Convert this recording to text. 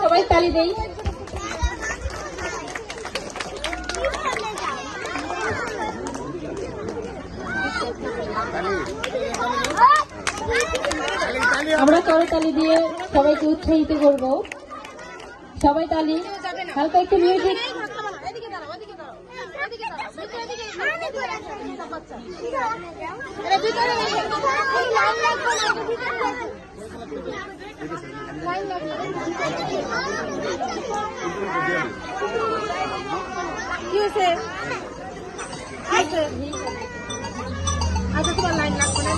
সবাই তালি দেই। আমরা করতালি দিয়ে সবাইকে উৎসাহিত করব। সবাই তালি, হালকা একটু মিউজিক। কি হয়েছে? আচ্ছা, তোমার লাইন লাগবে না।